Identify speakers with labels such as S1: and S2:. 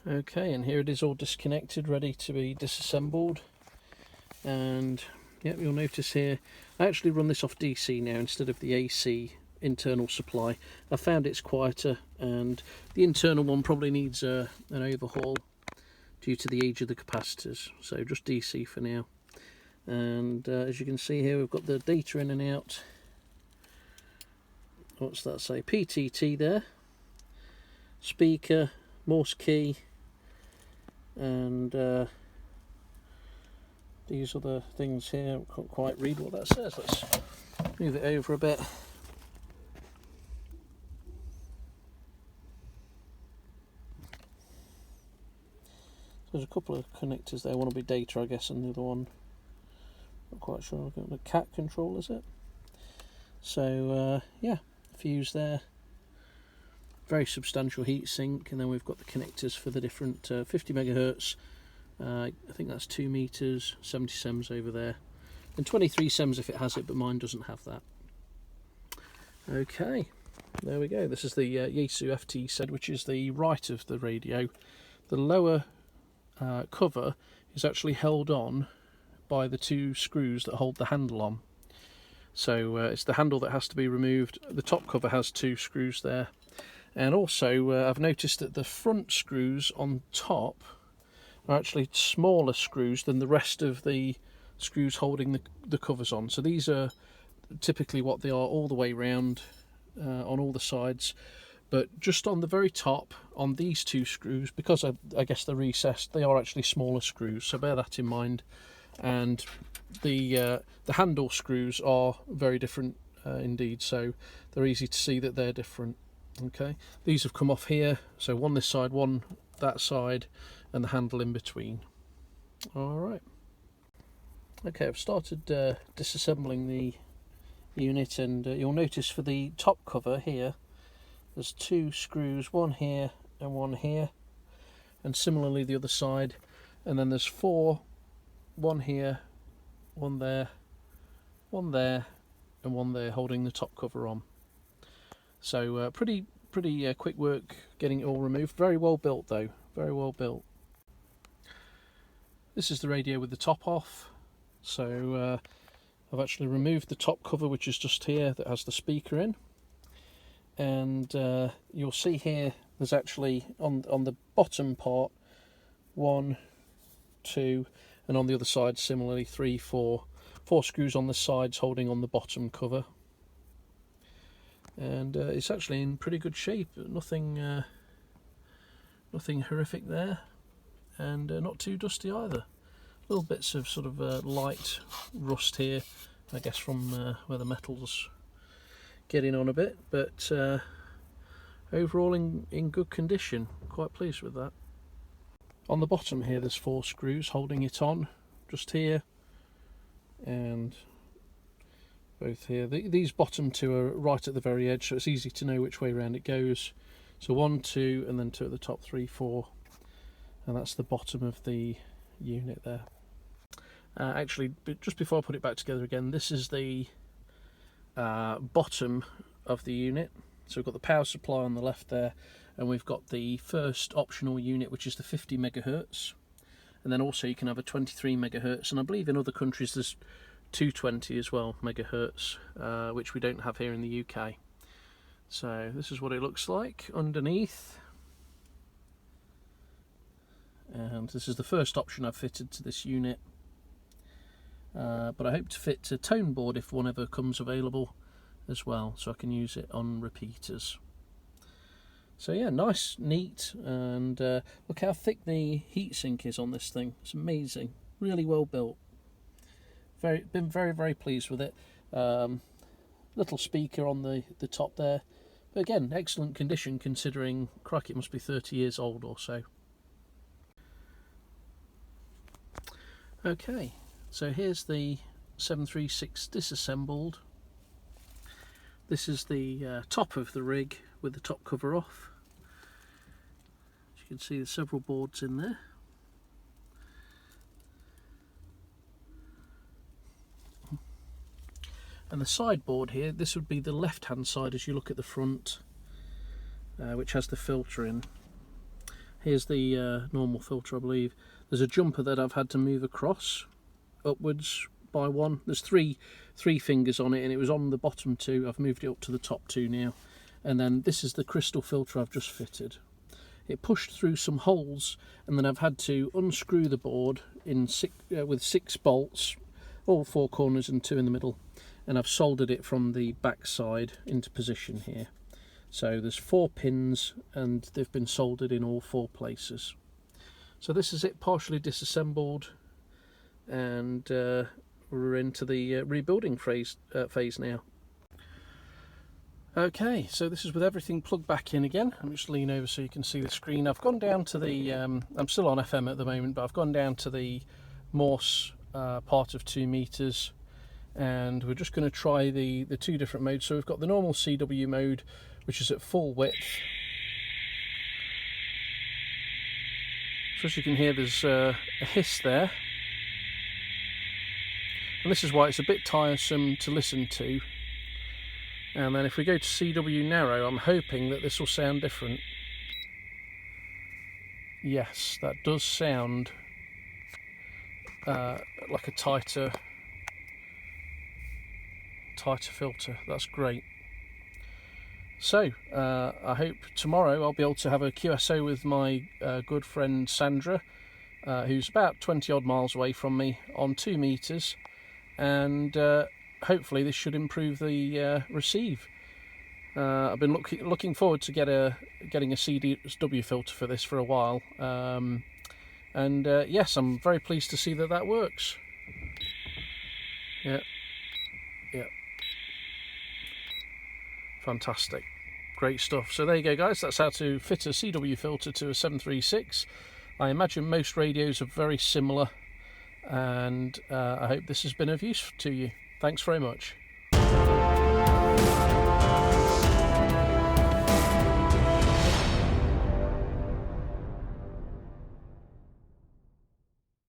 S1: Okay, and here it is all disconnected, ready to be disassembled. And yep, you'll notice here I actually run this off DC now instead of the AC internal supply. I found it's quieter, and the internal one probably needs an overhaul due to the age of the capacitors, so just DC for now. And as you can see here, we've got the data in and out. What's that say? PTT there, speaker, Morse key, and these other things here. I can't quite read what that says. Let's move it over a bit. There's a couple of connectors there. One will be data, I guess, and the other one, not quite sure. The cat control, is it? So yeah, fuse there. Very substantial heat sink, and then we've got the connectors for the different 50 megahertz. I think that's 2 meters, 70 sems over there, and 23 sems if it has it, but mine doesn't have that. Okay, there we go. This is the Yaesu FT7, which is the right of the radio. The lower cover is actually held on by the 2 screws that hold the handle on. So it's the handle that has to be removed. The top cover has 2 screws there. And also I've noticed that the front screws on top are actually smaller screws than the rest of the screws holding the covers on. So these are typically what they are all the way round on all the sides. But just on the very top, on these 2 screws, because I guess they're recessed, they are actually smaller screws, so bear that in mind. And the handle screws are very different indeed, so they're easy to see that they're different. Okay, these have come off here, so one this side, one that side, and the handle in between. Alright. Okay, I've started disassembling the unit, and you'll notice for the top cover here, there's 2 screws, one here and one here, and similarly the other side, and then there's 4, one here, one there, one there, and one there, holding the top cover on. So pretty quick work getting it all removed. Very well built though, very well built. This is the radio with the top off. So I've actually removed the top cover, which is just here, that has the speaker in. And you'll see here there's actually on the bottom part 1, 2, and on the other side similarly 3, 4 screws on the sides holding on the bottom cover. And it's actually in pretty good shape. Nothing horrific there, and not too dusty either. Little bits of sort of light rust here, I guess from where the metal's getting on a bit, but overall in good condition. Quite pleased with that. On the bottom here there's 4 screws holding it on, just here and both here. These bottom 2 are right at the very edge, so it's easy to know which way around it goes. So 1, 2, and then 2 at the top, 3, 4, and that's the bottom of the unit there. Actually, just before I put it back together again, this is the bottom of the unit. So we've got the power supply on the left there, and we've got the first optional unit, which is the 50 megahertz, and then also you can have a 23 megahertz, and I believe in other countries there's 220 as well megahertz, which we don't have here in the UK. So this is what it looks like underneath, and this is the first option I've fitted to this unit, but I hope to fit a tone board if one ever comes available as well, so I can use it on repeaters. So yeah, nice, neat, and look how thick the heatsink is on this thing. It's amazing, really well built. Been very pleased with it. Little speaker on the top there, but again, excellent condition considering, crikey, it must be 30 years old or so. Okay, so here's the 736 disassembled. This is the top of the rig with the top cover off. As you can see, there's several boards in there. And the sideboard here, this would be the left hand side as you look at the front, which has the filter in. Here's the normal filter, I believe. There's a jumper that I've had to move across, upwards by one. There's three fingers on it, and it was on the bottom two. I've moved it up to the top two now. And then this is the crystal filter I've just fitted. It pushed through some holes, and then I've had to unscrew the board in with 6 bolts, all 4 corners and 2 in the middle, and I've soldered it from the back side into position here. So there's 4 pins, and they've been soldered in all 4 places. So this is it, partially disassembled, and we're into the rebuilding phase now. Okay, so this is with everything plugged back in again. I'm just leaning over so you can see the screen. I've gone down to the, I'm still on FM at the moment, but I've gone down to the Morse part of 2 meters, and we're just going to try the 2 different modes. So we've got the normal CW mode, which is at full width. So as you can hear, there's a hiss there. And this is why it's a bit tiresome to listen to. And then if we go to CW narrow, I'm hoping that this will sound different. Yes, that does sound like a tighter filter. That's great. So I hope tomorrow I'll be able to have a QSO with my good friend Sandra, who's about 20 odd miles away from me, on 2 meters, and hopefully this should improve the receive. I've been looking forward to getting a CW filter for this for a while, and yes, I'm very pleased to see that works. Yeah, fantastic, great stuff. So there you go, guys, that's how to fit a CW filter to a 736. I imagine most radios are very similar, and I hope this has been of use to you. Thanks very much.